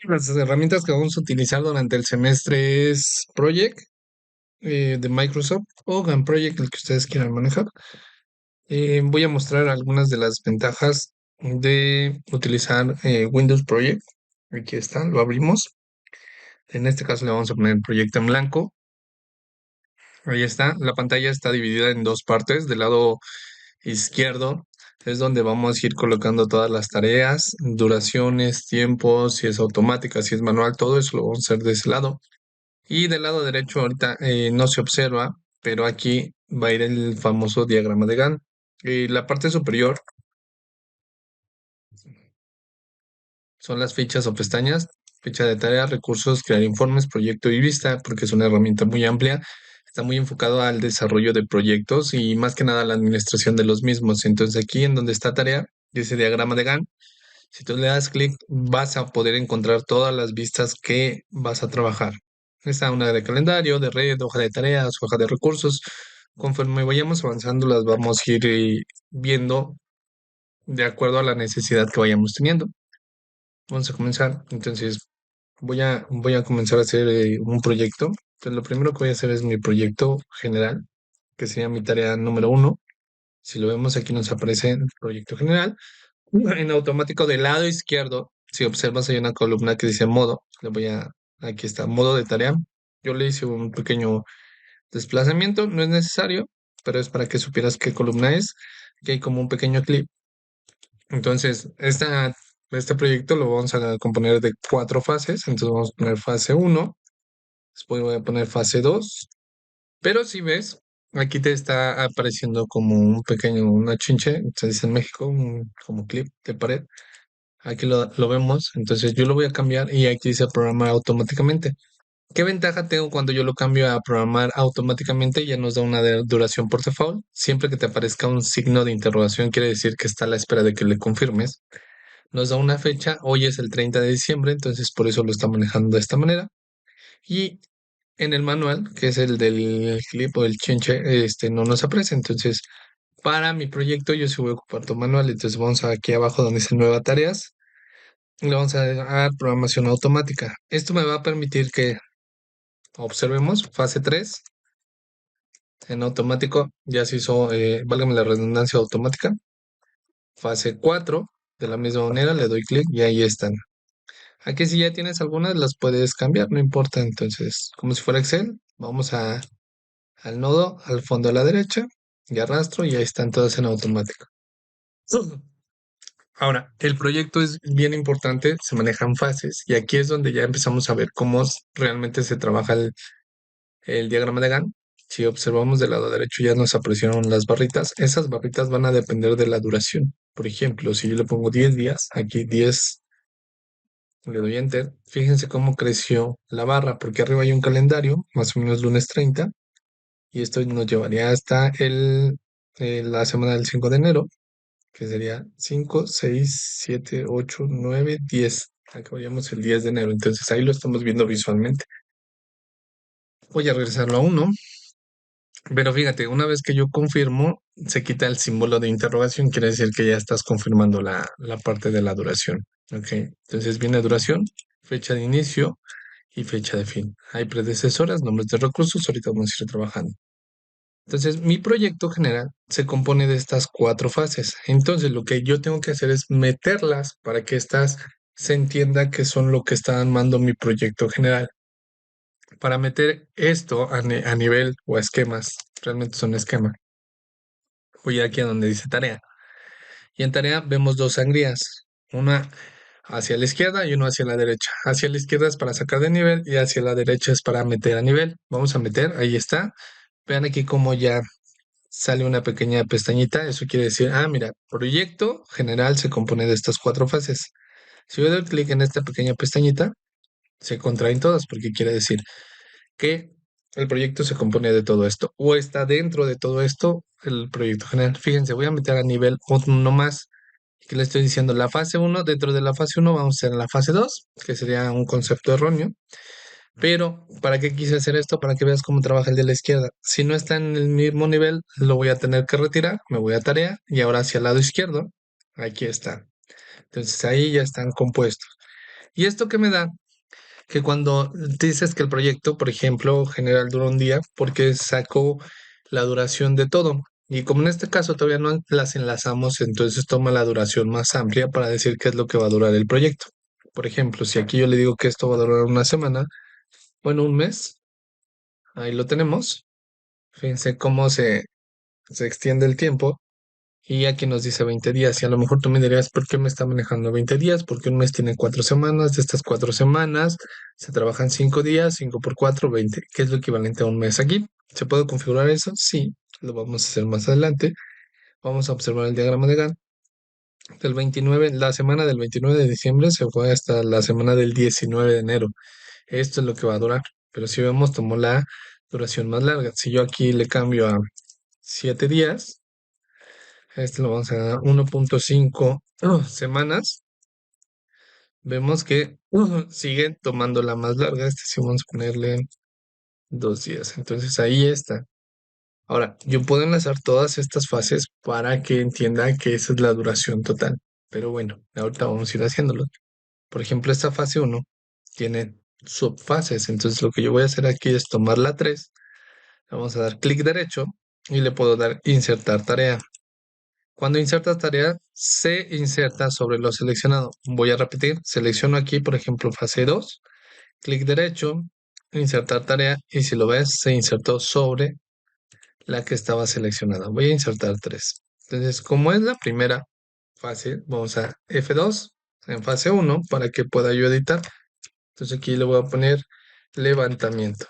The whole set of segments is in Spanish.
Las herramientas que vamos a utilizar durante el semestre es Project de Microsoft o GAN Project, el que ustedes quieran manejar. Voy a mostrar algunas de las ventajas de utilizar Windows Project. Aquí está, lo abrimos. En este caso le vamos a poner proyecto en blanco. Ahí está. La pantalla está dividida en dos partes. Del lado izquierdo es donde vamos a ir colocando todas las tareas, duraciones, tiempos, si es automática, si es manual, todo eso lo vamos a hacer de ese lado. Y del lado derecho ahorita no se observa, pero aquí va a ir el famoso diagrama de Gantt. La parte superior son las fichas o pestañas, ficha de tareas, recursos, crear informes, proyecto y vista, porque es una herramienta muy amplia. Está muy enfocado al desarrollo de proyectos y más que nada a la administración de los mismos. Entonces aquí en donde está tarea, dice diagrama de Gantt. Si tú le das clic, vas a poder encontrar todas las vistas que vas a trabajar. Está una de calendario, de red, hoja de tareas, hoja de recursos. Conforme vayamos avanzando, las vamos a ir viendo de acuerdo a la necesidad que vayamos teniendo. Vamos a comenzar. Entonces, voy a comenzar a hacer un proyecto. Entonces, lo primero que voy a hacer es mi proyecto general, que sería mi tarea número uno. Si lo vemos aquí nos aparece el proyecto general. En automático del lado izquierdo, si observas hay una columna que dice modo. Aquí está, modo de tarea. Yo le hice un pequeño desplazamiento, no es necesario, pero es para que supieras qué columna es. Aquí hay como un pequeño clip. Entonces, este proyecto lo vamos a componer de cuatro fases. Entonces vamos a poner fase uno, después voy a poner fase 2. Pero si ves, aquí te está apareciendo como un pequeño, una chinche, se dice en México, como clip de pared. Aquí lo vemos, entonces yo lo voy a cambiar y aquí dice programar automáticamente. ¿Qué ventaja tengo cuando yo lo cambio a programar automáticamente? Ya nos da una duración por default. Siempre que te aparezca un signo de interrogación, quiere decir que está a la espera de que le confirmes. Nos da una fecha, hoy es el 30 de diciembre, entonces por eso lo está manejando de esta manera. Y en el manual, que es el del clip o el chinche, no nos aparece. Entonces, para mi proyecto, yo sí voy a ocupar tu manual. Entonces, vamos aquí abajo donde dice nueva tareas. Le vamos a dar programación automática. Esto me va a permitir que observemos fase 3 en automático. Ya se hizo, válgame la redundancia automática. Fase 4 de la misma manera, le doy clic y ahí están. Aquí si ya tienes algunas, las puedes cambiar, no importa. Entonces, como si fuera Excel, vamos al nodo, al fondo a la derecha y arrastro y ahí están todas en automático. Ahora, el proyecto es bien importante, se manejan fases y aquí es donde ya empezamos a ver cómo realmente se trabaja el diagrama de Gantt. Si observamos del lado derecho ya nos aparecieron las barritas. Esas barritas van a depender de la duración. Por ejemplo, si yo le pongo 10 días, aquí 10, le doy enter. Fíjense cómo creció la barra, porque arriba hay un calendario, más o menos lunes 30, y esto nos llevaría hasta la semana del 5 de enero, que sería 5, 6, 7, 8, 9, 10. Acabaríamos el 10 de enero, entonces ahí lo estamos viendo visualmente. Voy a regresarlo a uno. Pero fíjate, una vez que yo confirmo, se quita el símbolo de interrogación, quiere decir que ya estás confirmando la parte de la duración. ¿Ok? Entonces viene duración, fecha de inicio y fecha de fin. Hay predecesoras, nombres de recursos, ahorita vamos a ir trabajando. Entonces, mi proyecto general se compone de estas cuatro fases. Entonces, lo que yo tengo que hacer es meterlas para que estas se entienda que son lo que está armando mi proyecto general. Para meter esto a nivel o a esquemas, realmente son esquemas. Voy aquí a donde dice tarea. Y en tarea vemos dos sangrías, una hacia la izquierda y una hacia la derecha. Hacia la izquierda es para sacar de nivel y hacia la derecha es para meter a nivel. Vamos a meter, ahí está. Vean aquí cómo ya sale una pequeña pestañita. Eso quiere decir, mira, proyecto general se compone de estas cuatro fases. Si yo doy clic en esta pequeña pestañita, se contraen todas porque quiere decir que el proyecto se compone de todo esto o está dentro de todo esto el proyecto general. Fíjense, voy a meter a nivel uno más. Que le estoy diciendo la fase uno. Dentro de la fase uno vamos a hacer la fase 2, que sería un concepto erróneo. Pero, ¿para qué quise hacer esto? Para que veas cómo trabaja el de la izquierda. Si no está en el mismo nivel, lo voy a tener que retirar. Me voy a tarea y ahora hacia el lado izquierdo. Aquí está. Entonces ahí ya están compuestos. ¿Y esto qué me da? Que cuando dices que el proyecto, por ejemplo, general dura un día, porque saco la duración de todo. Y como en este caso todavía no las enlazamos, entonces toma la duración más amplia para decir qué es lo que va a durar el proyecto. Por ejemplo, si aquí yo le digo que esto va a durar una semana, bueno, un mes, ahí lo tenemos. Fíjense cómo se extiende el tiempo. Y aquí nos dice 20 días. Y a lo mejor tú me dirías, ¿por qué me está manejando 20 días? Porque un mes tiene 4 semanas. De estas 4 semanas se trabajan 5 días, 5 por 4, 20, que es lo equivalente a un mes aquí. ¿Se puede configurar eso? Sí, lo vamos a hacer más adelante. Vamos a observar el diagrama de Gantt. Del 29, la semana del 29 de diciembre se fue hasta la semana del 19 de enero. Esto es lo que va a durar. Pero si vemos, tomó la duración más larga. Si yo aquí le cambio a 7 días, a este lo vamos a dar 1.5 semanas. Vemos que sigue tomando la más larga. Este sí vamos a ponerle 2 días. Entonces ahí está. Ahora, yo puedo enlazar todas estas fases para que entienda que esa es la duración total. Pero bueno, ahorita vamos a ir haciéndolo. Por ejemplo, esta fase uno tiene subfases. Entonces lo que yo voy a hacer aquí es tomar la 3. Vamos a dar clic derecho y le puedo dar insertar tarea. Cuando insertas tarea, se inserta sobre lo seleccionado. Voy a repetir, selecciono aquí, por ejemplo, fase 2, clic derecho, insertar tarea, y si lo ves, se insertó sobre la que estaba seleccionada. Voy a insertar 3. Entonces, como es la primera fase, vamos a F2 en fase 1 para que pueda yo editar. Entonces aquí le voy a poner levantamiento.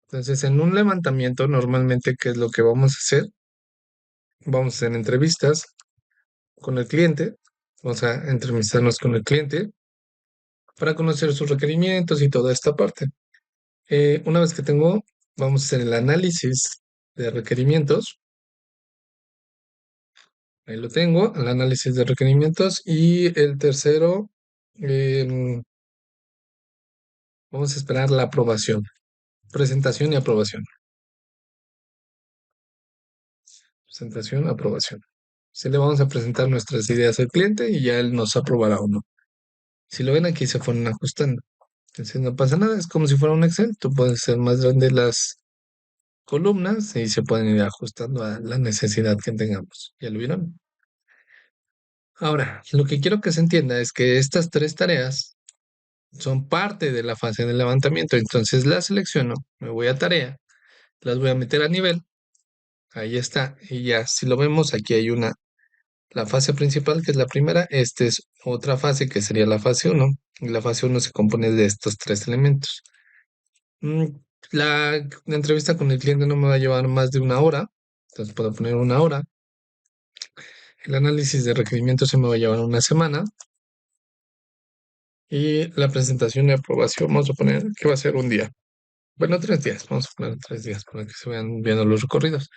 Entonces, en un levantamiento, normalmente, ¿qué es lo que vamos a hacer? Vamos a hacer entrevistas con el cliente. Vamos a entrevistarnos con el cliente para conocer sus requerimientos y toda esta parte. Una vez que tengo, vamos a hacer el análisis de requerimientos. Ahí lo tengo, el análisis de requerimientos. Y el tercero, vamos a esperar la aprobación, presentación y aprobación. Presentación, aprobación. Si le vamos a presentar nuestras ideas al cliente y ya él nos aprobará o no. Si lo ven aquí se fueron ajustando. Entonces no pasa nada, es como si fuera un Excel. Tú puedes hacer más grandes las columnas y se pueden ir ajustando a la necesidad que tengamos. ¿Ya lo vieron? Ahora, lo que quiero que se entienda es que estas tres tareas son parte de la fase de levantamiento. Entonces las selecciono, me voy a tarea, las voy a meter a nivel. Ahí está. Y ya, si lo vemos, aquí hay la fase principal, que es la primera. Esta es otra fase, que sería la fase uno. Y la fase uno se compone de estos tres elementos. Mm, la entrevista con el cliente no me va a llevar más de una hora. Entonces puedo poner una hora. El análisis de requerimientos se me va a llevar una semana. Y la presentación y aprobación, vamos a poner que va a ser un día. Bueno, 3 días. Vamos a poner 3 días para que se vean viendo los recorridos.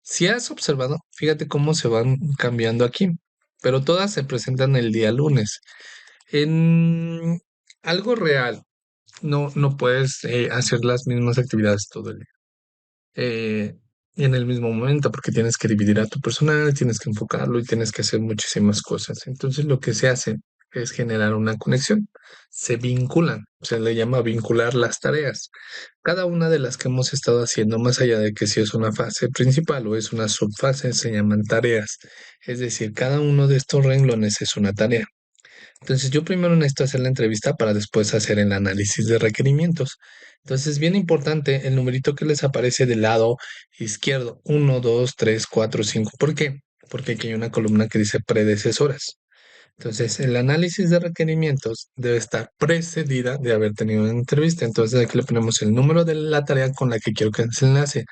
Si has observado, fíjate cómo se van cambiando aquí, pero todas se presentan el día lunes. En algo real, no puedes hacer las mismas actividades todo el día. eh, en el mismo momento, porque tienes que dividir a tu personal, tienes que enfocarlo y tienes que hacer muchísimas cosas. Entonces, lo que se hace es generar una conexión. Se vinculan, se le llama vincular las tareas. Cada una de las que hemos estado haciendo, más allá de que si es una fase principal o es una subfase, se llaman tareas. Es decir, cada uno de estos renglones es una tarea. Entonces yo primero necesito hacer la entrevista para después hacer el análisis de requerimientos. Entonces es bien importante el numerito que les aparece del lado izquierdo, 1, 2, 3, 4, 5. ¿Por qué? Porque aquí hay una columna que dice predecesoras. Entonces el análisis de requerimientos debe estar precedida de haber tenido una entrevista. Entonces aquí le ponemos el número de la tarea con la que quiero que se enlace.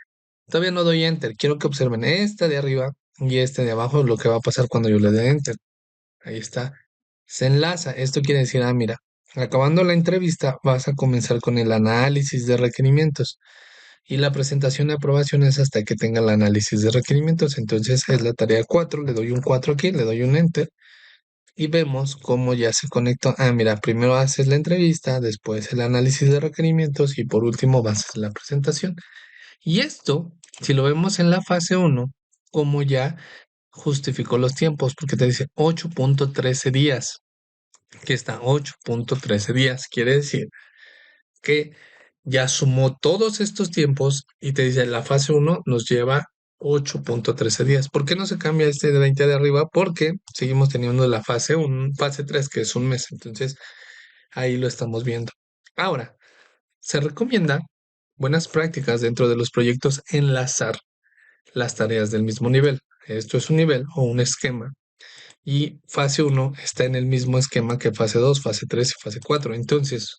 Todavía no doy enter, quiero que observen esta de arriba y esta de abajo, lo que va a pasar cuando yo le dé enter. Ahí está. Se enlaza. Esto quiere decir, mira, acabando la entrevista vas a comenzar con el análisis de requerimientos y la presentación de aprobación es hasta que tenga el análisis de requerimientos. Entonces es la tarea 4. Le doy un 4 aquí, le doy un enter y vemos cómo ya se conectó. Mira, primero haces la entrevista, después el análisis de requerimientos y por último vas a hacer la presentación. Y esto, si lo vemos en la fase uno, como ya justificó los tiempos, porque te dice 8.13 días. que está 8.13 días. Quiere decir que ya sumó todos estos tiempos y te dice la fase uno nos lleva 8.13 días. ¿Por qué no se cambia este de 20 de arriba? Porque seguimos teniendo la fase 1, fase 3 que es un mes. Entonces, ahí lo estamos viendo. Ahora, se recomienda buenas prácticas dentro de los proyectos enlazar las tareas del mismo nivel. Esto es un nivel o un esquema. Y fase uno está en el mismo esquema que fase 2, fase 3 y fase 4. Entonces,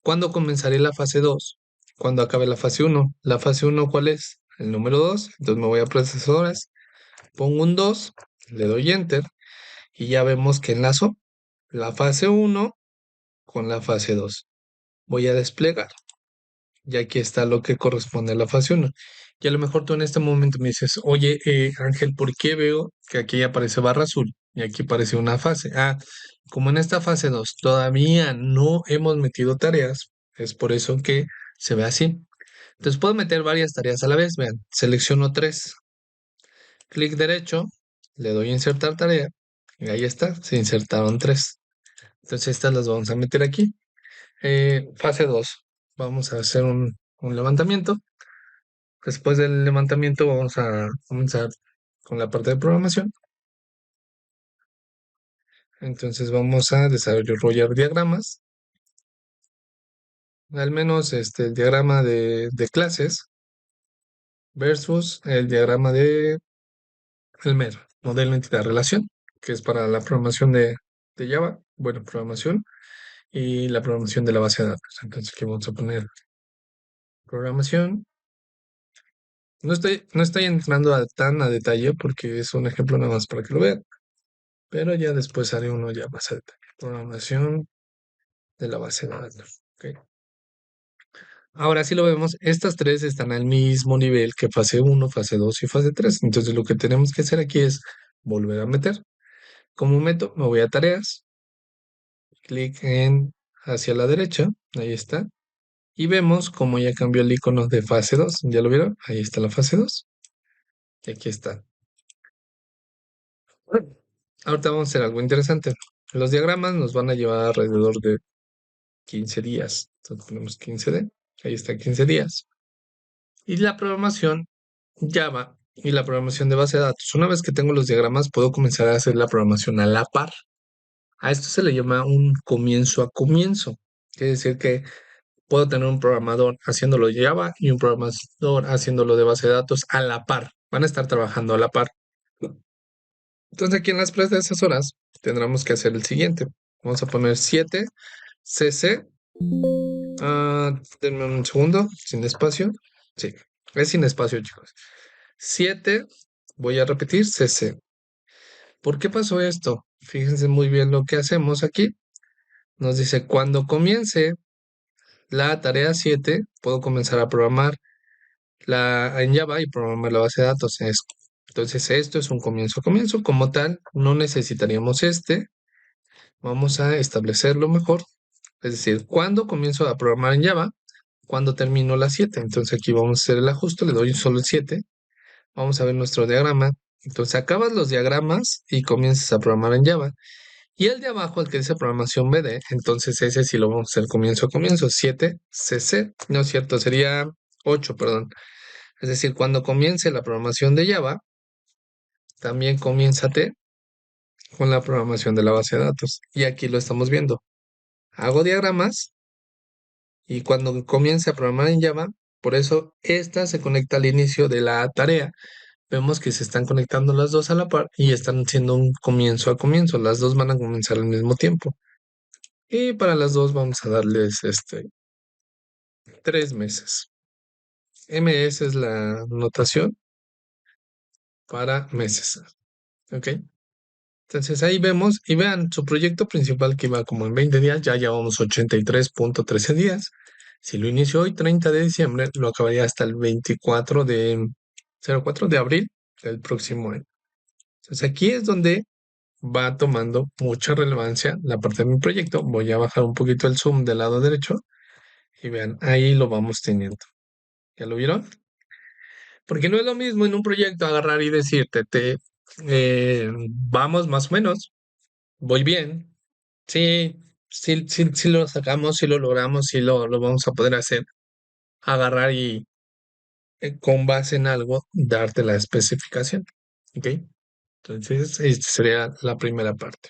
¿cuándo comenzaré la fase 2? Cuando acabe la fase uno. ¿La fase uno cuál es? El número 2. Entonces me voy a procesadores, pongo un 2, le doy enter y ya vemos que enlazo la fase uno con la fase 2. Voy a desplegar y aquí está lo que corresponde a la fase uno. Y a lo mejor tú en este momento me dices, oye, Ángel, ¿por qué veo que aquí aparece barra azul y aquí aparece una fase? Ah, como en esta fase 2 todavía no hemos metido tareas, es por eso que se ve así. Entonces puedo meter varias tareas a la vez. Vean, selecciono tres, clic derecho, le doy a insertar tarea y ahí está, se insertaron tres. Entonces estas las vamos a meter aquí. Fase 2, vamos a hacer un levantamiento. Después del levantamiento vamos a comenzar con la parte de programación. Entonces vamos a desarrollar diagramas, al menos el diagrama de clases versus el diagrama de el MER, modelo entidad relación, que es para la programación de Java, bueno, programación y la programación de la base de datos. Entonces aquí vamos a poner programación. No estoy entrando tan a detalle porque es un ejemplo nada más para que lo vean, pero ya después haré uno ya más a detalle. Programación de la base de datos. Ok. Ahora sí lo vemos, estas tres están al mismo nivel que fase uno, fase 2 y fase 3. Entonces lo que tenemos que hacer aquí es volver a meter. Como meto, me voy a tareas, clic en hacia la derecha, ahí está. Y vemos cómo ya cambió el icono de fase 2. ¿Ya lo vieron? Ahí está la fase 2. Y aquí está. Ahorita vamos a hacer algo interesante. Los diagramas nos van a llevar alrededor de 15 días. Entonces ponemos 15D. Ahí está 15 días. Y la programación Java y la programación de base de datos. Una vez que tengo los diagramas, puedo comenzar a hacer la programación a la par. A esto se le llama un comienzo a comienzo. Quiere decir que puedo tener un programador haciéndolo de Java y un programador haciéndolo de base de datos a la par. Van a estar trabajando a la par. Entonces aquí en las horas tendremos que hacer el siguiente. Vamos a poner 7 CC. Denme un segundo, sin espacio. Sí, es sin espacio, chicos. 7, voy a repetir, CC. ¿Por qué pasó esto? Fíjense muy bien lo que hacemos aquí. Nos dice, cuando comience la tarea 7, puedo comenzar a programar en Java y programar la base de datos. Entonces, esto es un comienzo. Como tal, no necesitaríamos este. Vamos a establecerlo mejor. Es decir, cuando comienzo a programar en Java, cuando termino la 7. Entonces, aquí vamos a hacer el ajuste. Le doy solo el 7. Vamos a ver nuestro diagrama. Entonces, acabas los diagramas y comienzas a programar en Java. Y el de abajo, el que dice programación BD, entonces ese sí lo vamos a hacer comienzo. 7 CC, no es cierto, sería 8, perdón. Es decir, cuando comience la programación de Java, también comiénzate con la programación de la base de datos. Y aquí lo estamos viendo. Hago diagramas y cuando comience a programar en Java, por eso esta se conecta al inicio de la tarea. Vemos que se están conectando las dos a la par y están haciendo un comienzo a comienzo. Las dos van a comenzar al mismo tiempo. Y para las dos vamos a darles 3 meses. MS es la notación para meses. ¿Ok? Entonces ahí vemos y vean su proyecto principal que iba como en 20 días, ya llevamos 83.13 días. Si lo inicio hoy, 30 de diciembre, lo acabaría hasta el 24 de abril del próximo año. Entonces aquí es donde va tomando mucha relevancia la parte de mi proyecto. Voy a bajar un poquito el zoom del lado derecho y vean, ahí lo vamos teniendo. ¿Ya lo vieron? Porque no es lo mismo en un proyecto agarrar y decirte, vamos más o menos, voy bien, Sí, sí lo sacamos, sí lo logramos, sí lo vamos a poder hacer. Agarrar y con base en algo, darte la especificación. ¿Ok? Entonces, esta sería la primera parte.